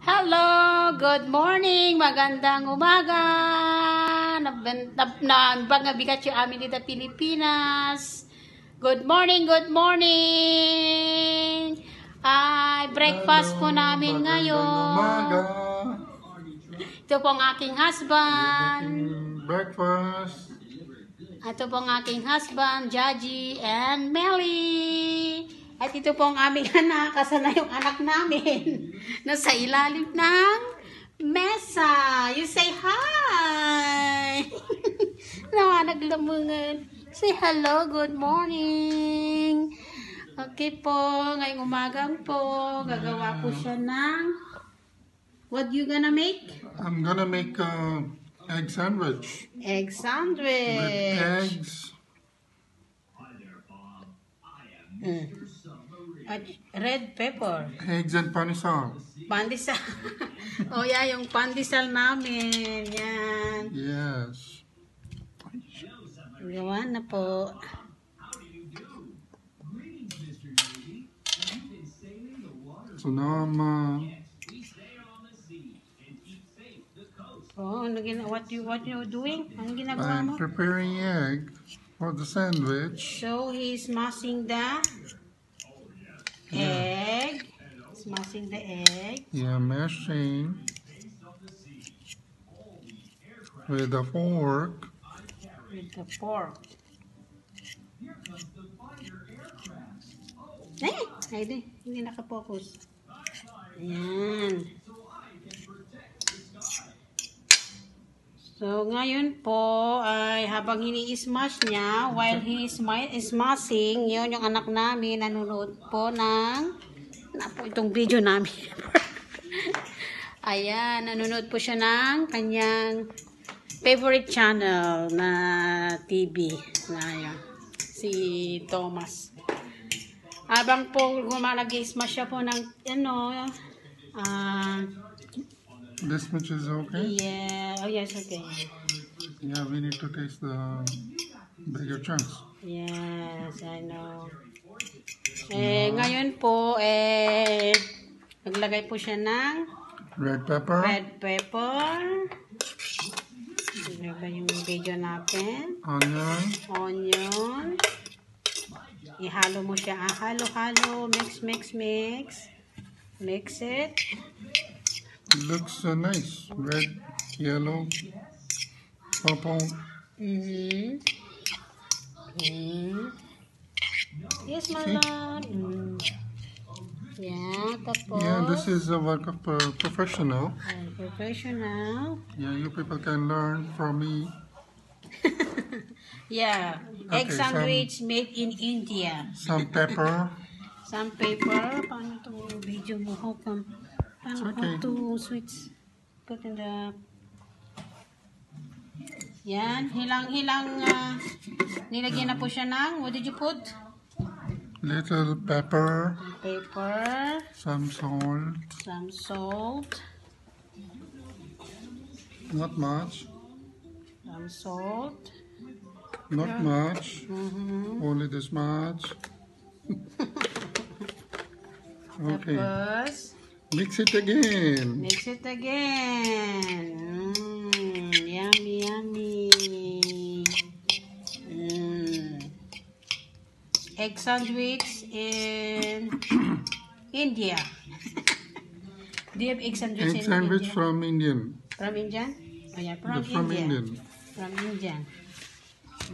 Hello, good morning, magandang umaga. Nabigat yung amin dito Pilipinas. Good morning, good morning. Ay, breakfast po namin ngayon. Ito po ang aking husband. Breakfast. Ito po ang aking husband, Jaji and Melly. At ito po ang aming anak, kasana yung anak namin. Nasa ilalim ng mesa. You say hi. Naglamungan. Say hello, good morning. Okay po, ngayong umagang po, gagawa po siya ng, what you gonna make? I'm gonna make a egg sandwich. Egg sandwich. With eggs. At red pepper. Eggs and panisal. Pandesal. Oh yeah, yung pandesal namin. Yan. Yes. Gawa na po. So now I'm What you doing? Ano ginagawa mo? preparing egg for the sandwich. So he's mashing the egg. Smashing the egg. Yeah, mashing with a fork. With the fork. Hindi nakapokus. Ayan. So, ngayon po, ay habang ini-smash niya, while he is smashing, yun yung anak namin, nanonood po ng, itong video namin. Ayan, nanonood po siya ng kanyang favorite channel na TV. Na si Thomas. Habang po gumalagi-smash siya po ng, This much is okay? yeah, oh yes, okay. Yeah, we need to taste the bigger chunks. Yes, I know. Ngayon po, naglagay po siya ng Red pepper. red pepper. Ano ba yung video natin? Onion. Ihalo mo siya. Halo. Mix. Mix it. It looks nice. Red, yellow, purple. Yes, my lord. Yeah, tapos. Yeah, this is a work of a professional. Professional. Yeah, you people can learn from me. Yeah, egg Okay, sandwich made in India. Some pepper. Some paper. Paano itong video mo? How come? Paano Okay. how to switch? Put in the... Yan. Hilang. Nilagyan na po siya ng... What did you put? Little pepper. Paper. Some salt. Some salt. Not much. Some salt. Not much. Only this much. Okay. Tapos, Mix it again. mix it again. Yummy. Egg sandwich in India. Do you have egg sandwich Egg in sandwich India? from Indian. From Indian? Oh yeah, from From India. Indian. From Indian.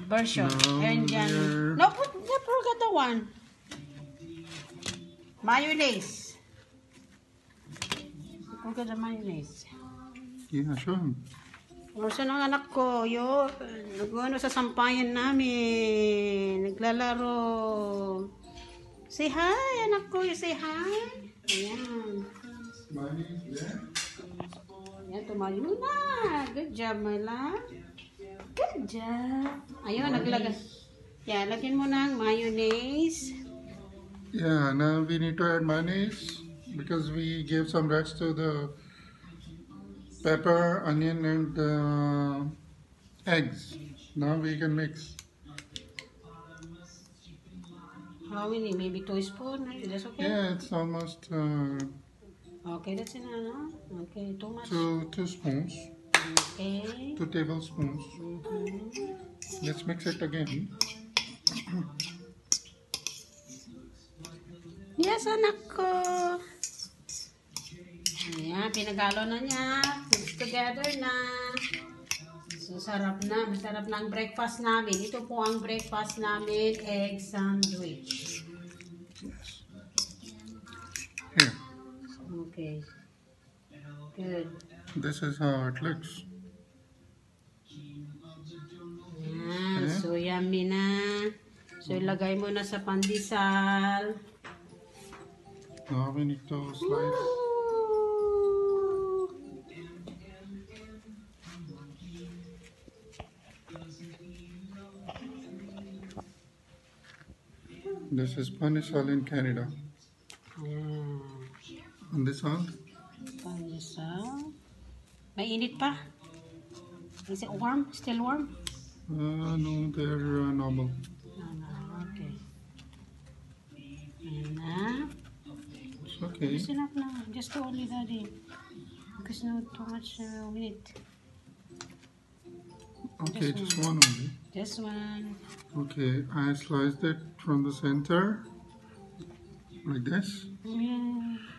Version. Now Indian. we're- No, forgot the one. Mayonnaise. Forgot the mayonnaise. Yeah, sure. Saan ang anak ko? Nag-ano sa sampayan namin. Naglalaro. Say hi, anak ko. You say hi. Ayan. Ayan, tumayo na. Good job, my love. Good job. Ayun, naglagay. Yeah, lagyan mo ng mayonnaise. Yeah, now we need to add mayonnaise because we gave some rest to the pepper, onion, and eggs. Now we can mix. How many? Maybe 2 spoons? That's okay? Yeah, it's almost Okay. Okay, that's enough, no? Okay, too much. 2 spoons, Okay. 2 tablespoons. Let's mix it again. Yes, anak ko. Ayan, pinagalo na niya. Mix together na. So, sarap na. Masarap na ang breakfast namin. Ito po ang breakfast namin, egg sandwich. Here, Okay. Good. this is how it looks. Ayan, so yummy na. So, ilagay mo na sa pandesal. Now we need to slice. Ooh. This is Panisal in Canada. Ayan. And this one, Pandesal. Mainit pa? Is it warm? Still warm? no, they're normal. No, okay. Ayan na. It's okay. Just enough na. Just to only daddy. Because no too much meat. Okay, This just one only. This one. Okay, I sliced it from the center, like this. Yeah.